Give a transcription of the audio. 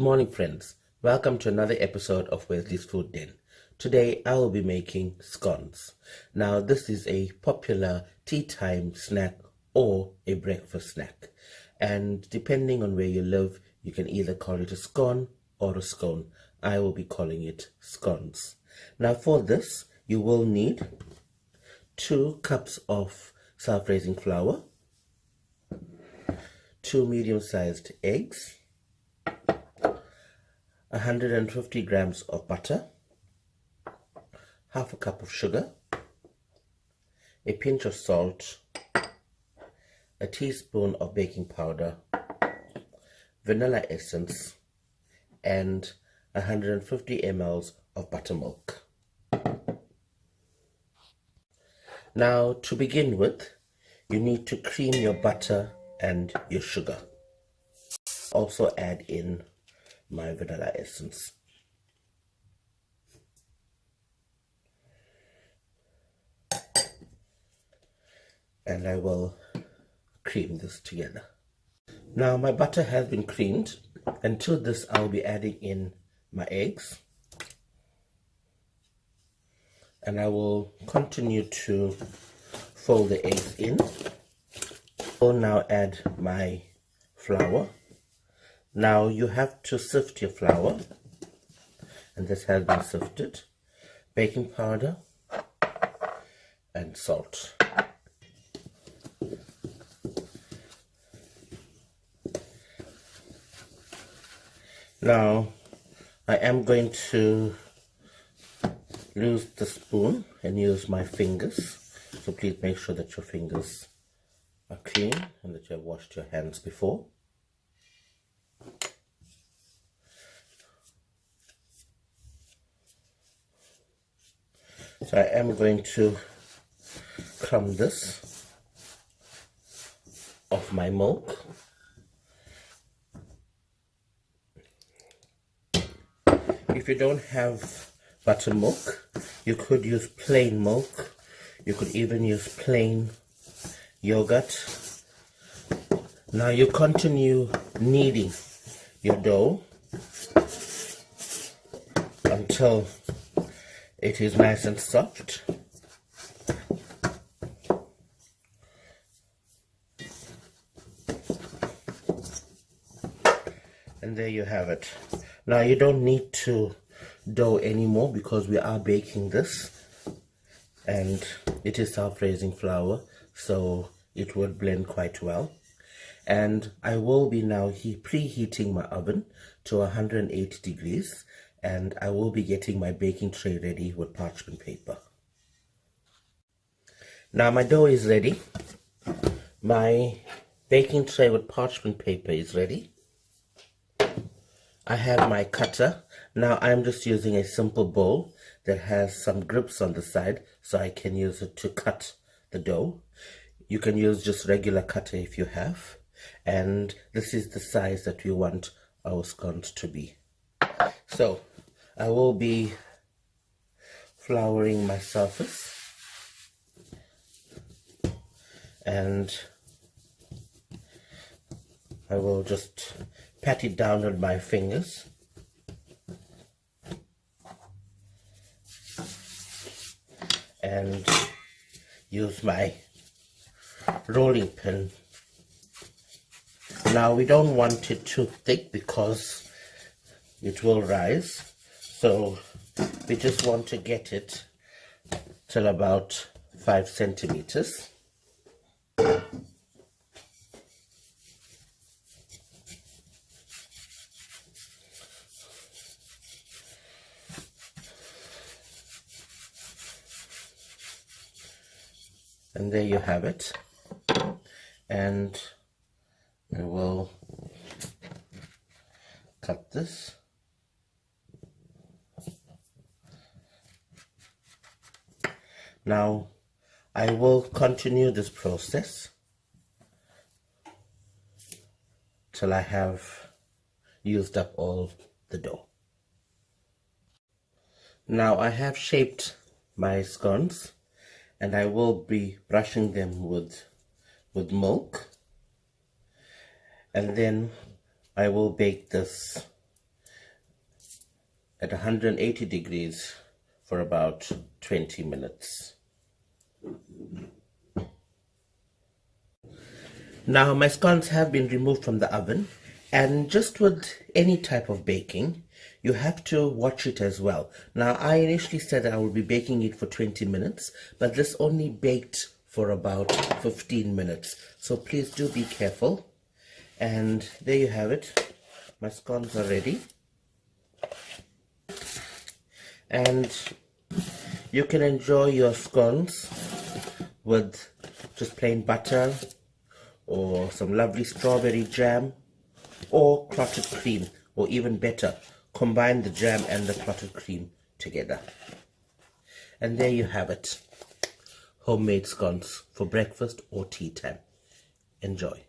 morning, friends. Welcome to another episode of Wesley's Food Den. Today I will be making scones. Now this is a popular tea time snack or a breakfast snack, and depending on where you live you can either call it a scone or a scone. I will be calling it scones. Now for this you will need 2 cups of self-raising flour, 2 medium-sized eggs, 150 grams of butter, half a cup of sugar, a pinch of salt, a teaspoon of baking powder, vanilla essence, and 150 ml of buttermilk. Now to begin with, you need to cream your butter and your sugar. Also add in my vanilla essence. And I will cream this together. Now my butter has been creamed, and to this I'll be adding in my eggs. And I will continue to fold the eggs in. I'll now add my flour. Now you have to sift your flour, and this has been sifted, baking powder and salt. Now I am going to lose the spoon and use my fingers, so please make sure that your fingers are clean and that you have washed your hands before. So I am going to crumb this off my milk. If you don't have buttermilk, you could use plain milk. You could even use plain yogurt. Now you continue kneading your dough until it is nice and soft. And there you have it. Now you don't need to dough anymore because we are baking this, and it is self-raising flour, so it would blend quite well. And I will be now preheating my oven to 180 degrees, and I will be getting my baking tray ready with parchment paper. Now my dough is ready. My baking tray with parchment paper is ready. I have my cutter. Now I'm just using a simple bowl that has some grips on the side, so I can use it to cut the dough. You can use just regular cutter if you have, and this is the size that we want our scones to be. So I will be flouring my surface, and I will just pat it down with my fingers. And use my rolling pin. Now we don't want it too thick because it will rise, so we just want to get it till about 5 centimeters. And there you have it. And I will cut this. Now I will continue this process till I have used up all the dough. Now I have shaped my scones, and I will be brushing them with milk, and then I will bake this at 180 degrees for about 20 minutes. Now my scones have been removed from the oven, and just with any type of baking, you have to watch it as well. Now I initially said I will be baking it for 20 minutes, but this only baked for about 15 minutes. So please do be careful. And there you have it. My scones are ready. And you can enjoy your scones with just plain butter or some lovely strawberry jam or clotted cream, or even better, combine the jam and the clotted cream together. And there you have it. Homemade scones for breakfast or tea time. Enjoy.